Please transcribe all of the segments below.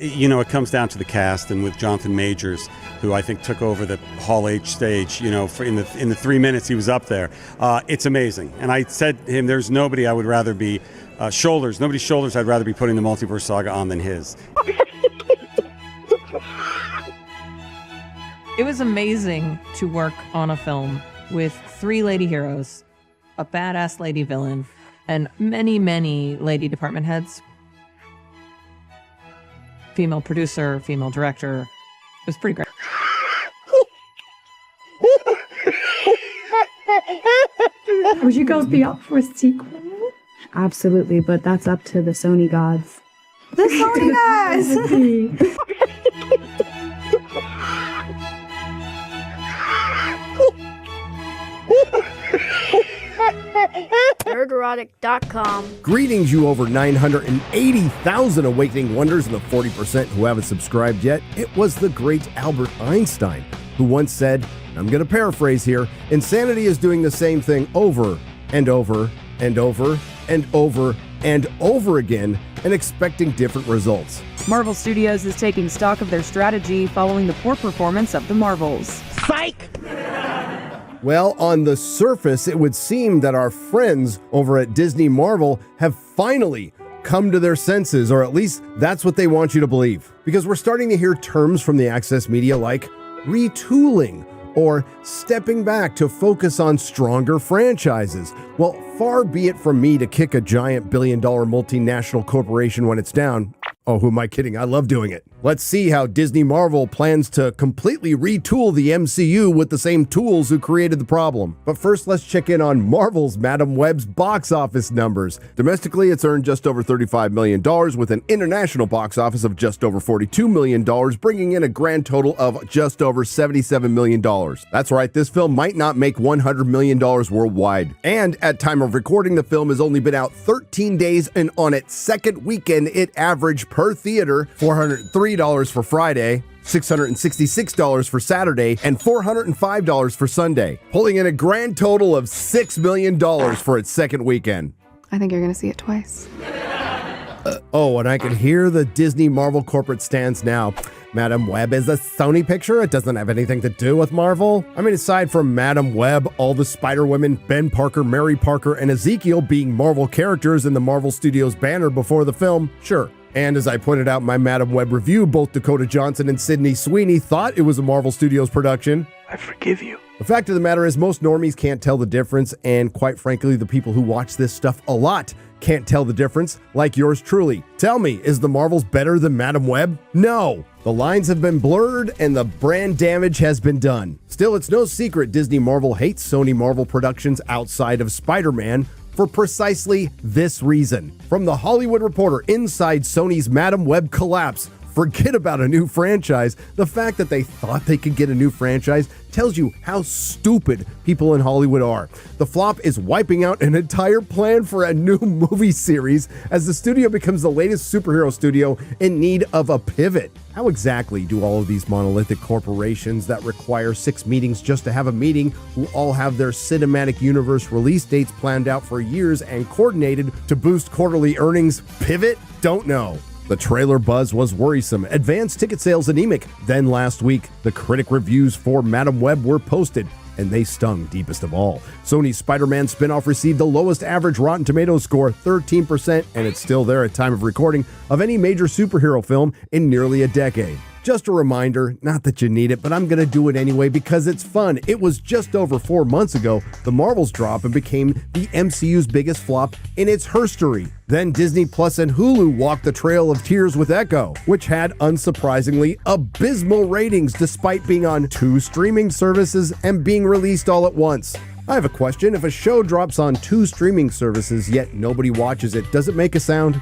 it comes down to the cast, and with Jonathan Majors, who I think took over the Hall H stage, in the 3 minutes he was up there. It's amazing. And I said to him, there's nobody I would rather be nobody's shoulders I'd rather be putting the Multiverse Saga on than his. It was amazing to work on a film with 3 lady heroes, a badass lady villain, and many, many lady department heads. Female producer, female director. It was pretty great. Would you guys be up for a sequel? Absolutely, but that's up to the Sony gods. The Sony guys! Nerdrotic.com. Greetings, you over 980,000 awakening wonders and the 40% who haven't subscribed yet. It was the great Albert Einstein who once said, and I'm going to paraphrase here, insanity is doing the same thing over and over and over and over and over again and expecting different results. Marvel Studios is taking stock of their strategy following the poor performance of the Marvels. Psych! Well, on the surface, it would seem that our friends over at Disney Marvel have finally come to their senses, or at least that's what they want you to believe. Because we're starting to hear terms from the access media like retooling or stepping back to focus on stronger franchises. Well, far be it from me to kick a giant billion-dollar multinational corporation when it's down. Oh, who am I kidding? I love doing it. Let's see how Disney Marvel plans to completely retool the MCU with the same tools who created the problem. But first, let's check in on Marvel's Madam Web's box office numbers. Domestically, it's earned just over $35 million with an international box office of just over $42 million, bringing in a grand total of just over $77 million. That's right, this film might not make $100 million worldwide. And at time of recording, the film has only been out 13 days, and on its second weekend, it averaged per theater $403 for Friday, $666 for Saturday, and $405 for Sunday, pulling in a grand total of $6 million for its second weekend. I think you're going to see it twice. Oh, and I can hear the Disney Marvel corporate stance now. Madam Web is a Sony picture. It doesn't have anything to do with Marvel. I mean, aside from Madam Web, all the Spider-Women, Ben Parker, Mary Parker, and Ezekiel being Marvel characters in the Marvel Studios banner before the film, sure. And as I pointed out in my Madam Web review, both Dakota Johnson and Sydney Sweeney thought it was a Marvel Studios production. I forgive you. The fact of the matter is most normies can't tell the difference, and quite frankly, the people who watch this stuff a lot can't tell the difference, like yours truly. Tell me, is the Marvels better than Madam Web? No. The lines have been blurred and the brand damage has been done. Still, it's no secret Disney Marvel hates Sony Marvel Productions outside of Spider-Man, for precisely this reason. From The Hollywood Reporter inside Sony's Madam Web collapse, forget about a new franchise. The fact that they thought they could get a new franchise tells you how stupid people in Hollywood are. The flop is wiping out an entire plan for a new movie series as the studio becomes the latest superhero studio in need of a pivot. How exactly do all of these monolithic corporations that require 6 meetings just to have a meeting, who all have their cinematic universe release dates planned out for years and coordinated to boost quarterly earnings, pivot? Don't know. The trailer buzz was worrisome, advanced ticket sales anemic. Then last week, the critic reviews for Madam Web were posted, and they stung deepest of all. Sony's Spider-Man spinoff received the lowest average Rotten Tomatoes score, 13%, and it's still there at time of recording, of any major superhero film in nearly a decade. Just a reminder, not that you need it, but I'm going to do it anyway because it's fun. It was just over 4 months ago, the Marvels dropped and became the MCU's biggest flop in its history. Then Disney Plus and Hulu walked the trail of tears with Echo, which had, unsurprisingly, abysmal ratings despite being on 2 streaming services and being released all at once. I have a question. If a show drops on 2 streaming services yet nobody watches it, does it make a sound?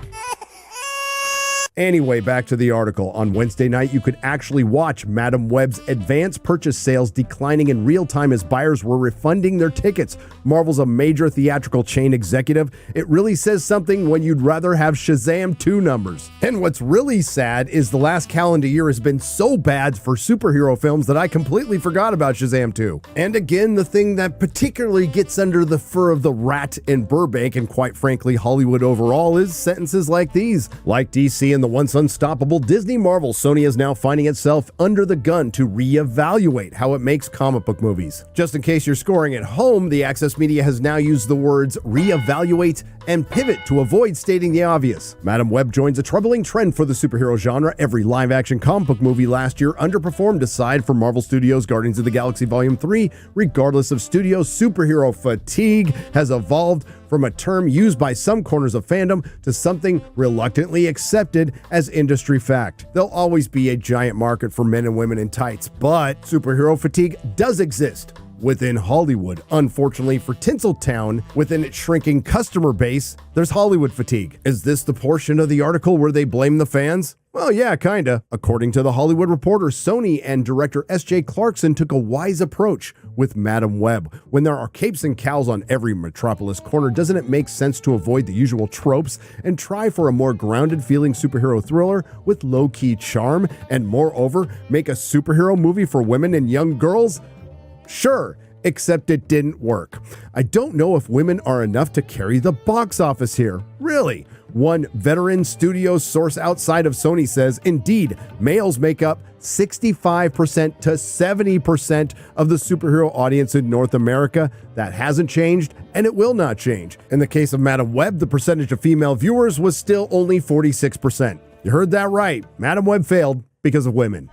Anyway, back to the article. On Wednesday night, you could actually watch Madam Web's advanced purchase sales declining in real time as buyers were refunding their tickets. Marvel's a major theatrical chain executive. It really says something when you'd rather have Shazam 2 numbers. And what's really sad is the last calendar year has been so bad for superhero films that I completely forgot about Shazam 2. And again, the thing that particularly gets under the fur of the rat in Burbank, and quite frankly Hollywood overall, is sentences like these. Like DC and in the once unstoppable Disney Marvel, Sony is now finding itself under the gun to reevaluate how it makes comic book movies. Just in case you're scoring at home, the Access Media has now used the words reevaluate and pivot to avoid stating the obvious. Madam Web joins a troubling trend for the superhero genre. Every live-action comic book movie last year underperformed, aside from Marvel Studios' Guardians of the Galaxy Volume 3. Regardless of studio, superhero fatigue has evolved from a term used by some corners of fandom to something reluctantly accepted as industry fact. There'll always be a giant market for men and women in tights, but superhero fatigue does exist within Hollywood. Unfortunately for Tinseltown, within its shrinking customer base, there's Hollywood fatigue. Is this the portion of the article where they blame the fans? Well, yeah, kinda. According to The Hollywood Reporter, Sony and director S.J. Clarkson took a wise approach with Madam Web. When there are capes and cows on every metropolis corner, doesn't it make sense to avoid the usual tropes and try for a more grounded-feeling superhero thriller with low-key charm, and moreover, make a superhero movie for women and young girls? Sure, except it didn't work. I don't know if women are enough to carry the box office here. Really? One veteran studio source outside of Sony says, indeed, males make up 65% to 70% of the superhero audience in North America. That hasn't changed, and it will not change. In the case of Madam Web, the percentage of female viewers was still only 46%. You heard that right. Madam Web failed because of women.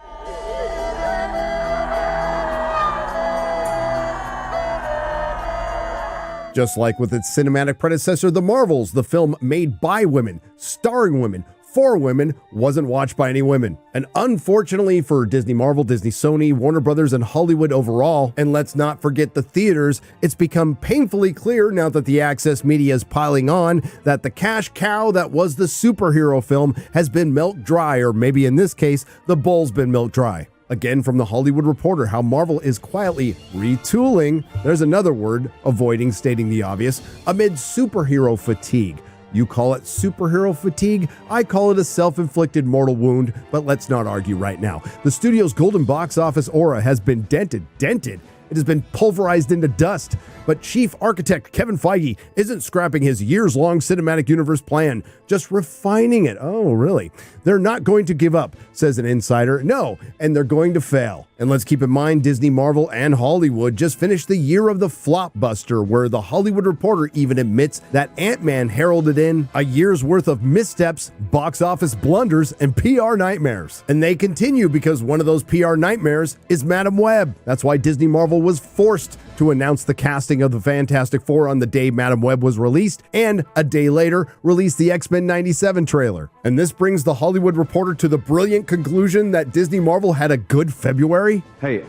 Just like with its cinematic predecessor, The Marvels, the film made by women, starring women, for women, wasn't watched by any women. And unfortunately for Disney Marvel, Disney Sony, Warner Brothers, and Hollywood overall, and let's not forget the theaters, it's become painfully clear now that the Access Media is piling on that the cash cow that was the superhero film has been milked dry, or maybe in this case, the bull's been milked dry. Again, from The Hollywood Reporter, how Marvel is quietly retooling, there's another word, avoiding stating the obvious, amid superhero fatigue. You call it superhero fatigue, I call it a self-inflicted mortal wound, but let's not argue right now. The studio's golden box office aura has been dented. It has been pulverized into dust. But chief architect Kevin Feige isn't scrapping his years-long cinematic universe plan, just refining it. Oh, really? They're not going to give up, says an insider. No, and they're going to fail. And let's keep in mind, Disney, Marvel, and Hollywood just finished the year of the flopbuster, where The Hollywood Reporter even admits that Ant-Man heralded in a year's worth of missteps, box office blunders, and PR nightmares. And they continue because one of those PR nightmares is Madam Web. That's why Disney Marvel was forced to announce the casting of the Fantastic Four on the day Madam Web was released, and a day later released the X-Men 97 trailer. And this brings The Hollywood Reporter to the brilliant conclusion that Disney Marvel had a good February. Hey,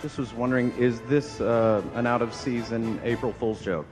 just was wondering, is this an out-of-season April Fool's joke?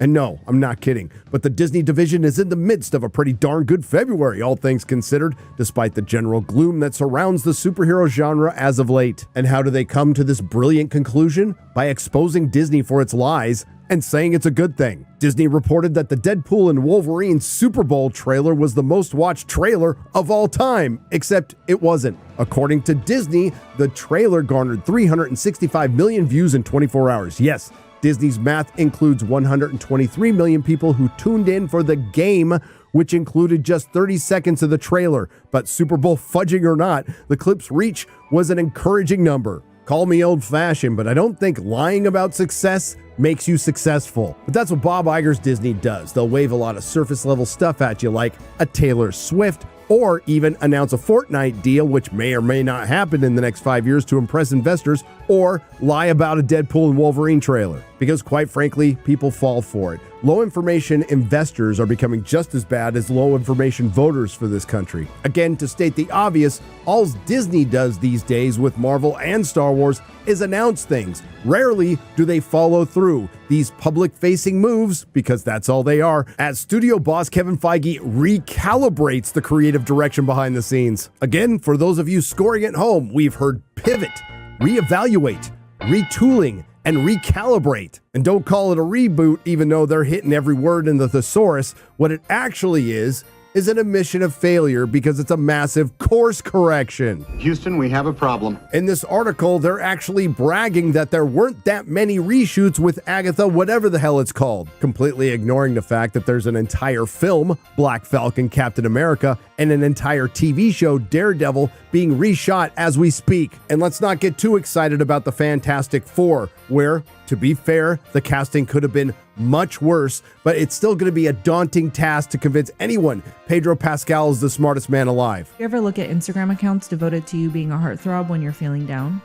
And no, I'm not kidding, but the Disney division is in the midst of a pretty darn good February, all things considered, despite the general gloom that surrounds the superhero genre as of late. And how do they come to this brilliant conclusion? By exposing Disney for its lies and saying it's a good thing. Disney reported that the Deadpool and Wolverine Super Bowl trailer was the most watched trailer of all time, except it wasn't. According to Disney, the trailer garnered 365 million views in 24 hours. Yes, Disney's math includes 123 million people who tuned in for the game, which included just 30 seconds of the trailer. But Super Bowl fudging or not, the clip's reach was an encouraging number. Call me old-fashioned, but I don't think lying about success makes you successful. But that's what Bob Iger's Disney does. They'll wave a lot of surface-level stuff at you, like a Taylor Swift, or even announce a Fortnite deal, which may or may not happen in the next 5 years to impress investors, or lie about a Deadpool and Wolverine trailer. Because quite frankly, people fall for it. Low information investors are becoming just as bad as low information voters for this country. Again, to state the obvious, all Disney does these days with Marvel and Star Wars is announce things. Rarely do they follow through these public-facing moves, because that's all they are, as studio boss Kevin Feige recalibrates the creative direction behind the scenes. Again, for those of you scoring at home, we've heard pivot, reevaluate, retooling, and recalibrate. And don't call it a reboot, even though they're hitting every word in the thesaurus. What it actually is is an admission of failure because it's a massive course correction. Houston, we have a problem. In this article, they're actually bragging that there weren't that many reshoots with Agatha, whatever the hell it's called, completely ignoring the fact that there's an entire film, Black Falcon, Captain America, and an entire TV show, Daredevil, being reshot as we speak. And let's not get too excited about the Fantastic Four, where, to be fair, the casting could have been much worse, but it's still going to be a daunting task to convince anyone Pedro Pascal is the smartest man alive. You ever look at Instagram accounts devoted to you being a heartthrob when you're feeling down?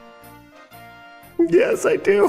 Yes, I do.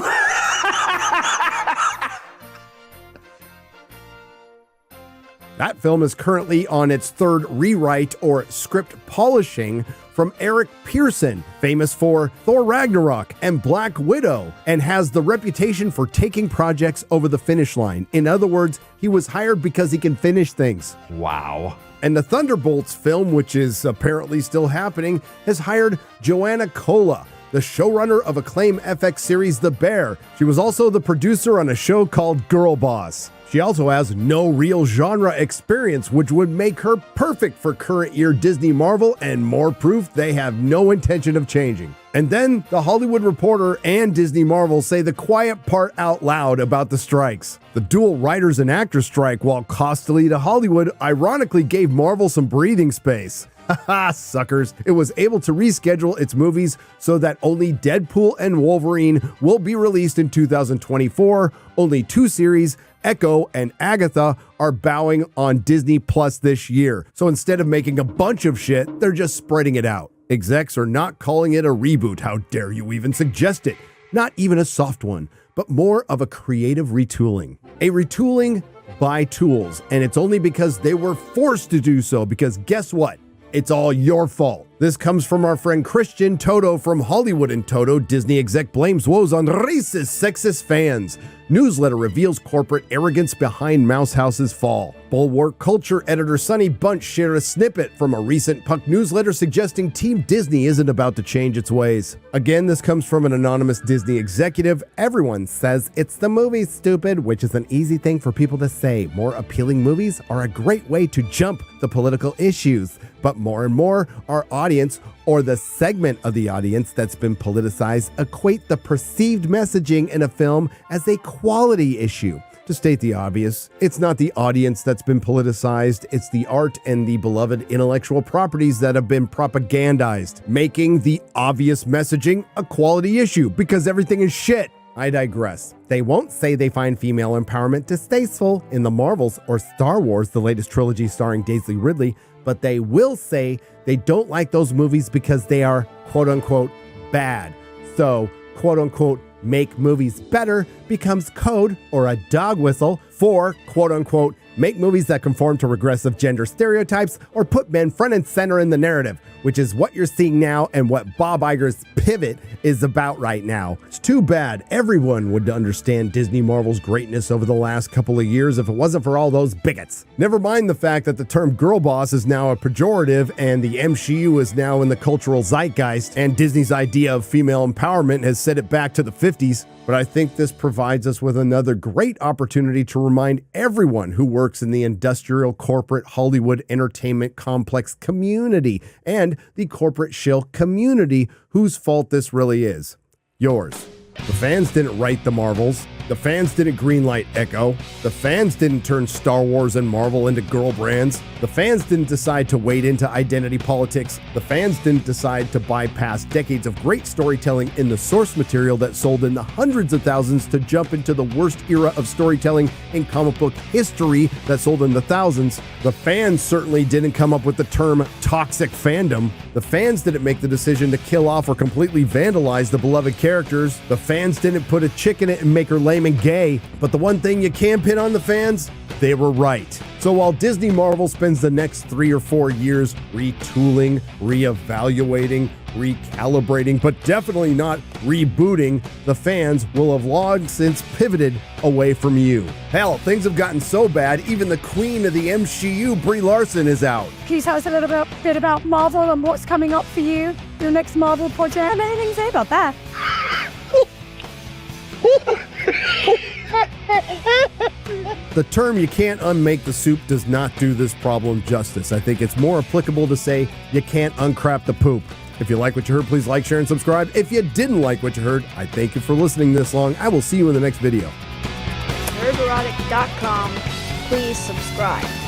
That film is currently on its third rewrite or script polishing from Eric Pearson, famous for Thor Ragnarok and Black Widow, and has the reputation for taking projects over the finish line. In other words, he was hired because he can finish things. Wow. And the Thunderbolts film, which is apparently still happening, has hired Joanna Cola, the showrunner of acclaimed FX series The Bear. She was also the producer on a show called Girl Boss. She also has no real genre experience, which would make her perfect for current year Disney Marvel, and more proof they have no intention of changing. And then The Hollywood Reporter and Disney Marvel say the quiet part out loud about the strikes. The dual writers and actors strike, while costly to Hollywood, ironically gave Marvel some breathing space. Haha, suckers. It was able to reschedule its movies so that only Deadpool and Wolverine will be released in 2024. Only 2 series, Echo and Agatha, are bowing on Disney Plus this year. So instead of making a bunch of shit, they're just spreading it out. Execs are not calling it a reboot. How dare you even suggest it? Not even a soft one, but more of a creative retooling. A retooling by tools, and it's only because they were forced to do so, because guess what? It's all your fault. This comes from our friend Christian Toto from Hollywood and Toto. Disney exec blames woes on racist, sexist fans. Newsletter reveals corporate arrogance behind Mouse House's fall. Bulwark Culture editor Sonny Bunch shared a snippet from a recent Puck newsletter suggesting Team Disney isn't about to change its ways. Again, this comes from an anonymous Disney executive. Everyone says it's the movie, stupid, which is an easy thing for people to say. More appealing movies are a great way to jump the political issues. But more and more, our audience, or the segment of the audience that's been politicized, equate the perceived messaging in a film as a quality issue. To state the obvious, it's not the audience that's been politicized, it's the art and the beloved intellectual properties that have been propagandized, making the obvious messaging a quality issue because everything is shit. I digress. They won't say they find female empowerment distasteful in the Marvels or Star Wars, the latest trilogy starring Daisy Ridley, but they will say they don't like those movies because they are quote-unquote bad. So, quote-unquote make movies better becomes code or a dog whistle for quote-unquote make movies that conform to regressive gender stereotypes or put men front and center in the narrative, which is what you're seeing now and what Bob Iger's pivot is about right now. It's too bad. Everyone would understand Disney Marvel's greatness over the last couple of years if it wasn't for all those bigots. Never mind the fact that the term girl boss is now a pejorative and the MCU is now in the cultural zeitgeist, and Disney's idea of female empowerment has set it back to the 50s. But I think this provides us with another great opportunity to remind everyone who works in the industrial, corporate, Hollywood entertainment complex community and the corporate shill community whose fault this really is. Yours. The fans didn't write the Marvels. The fans didn't greenlight Echo. The fans didn't turn Star Wars and Marvel into girl brands. The fans didn't decide to wade into identity politics. The fans didn't decide to bypass decades of great storytelling in the source material that sold in the hundreds of thousands to jump into the worst era of storytelling in comic book history that sold in the thousands. The fans certainly didn't come up with the term toxic fandom. The fans didn't make the decision to kill off or completely vandalize the beloved characters. The fans didn't put a chick in it and make her lame and gay. But the one thing you can pin on the fans, they were right. So while Disney Marvel spends the next 3 or 4 years retooling, reevaluating, recalibrating, but definitely not rebooting, the fans will have long since pivoted away from you. Hell, things have gotten so bad, even the queen of the MCU, Brie Larson, is out. Can you tell us a little bit about Marvel and what's coming up for you? Your next Marvel project? I have anything to say about that. The term "you can't unmake the soup" does not do this problem justice. I think it's more applicable to say you can't uncrap the poop. If you like what you heard, please like, share, and subscribe. If you didn't like what you heard, I thank you for listening this long. I will see you in the next video. Nerdrotic.com. Please subscribe.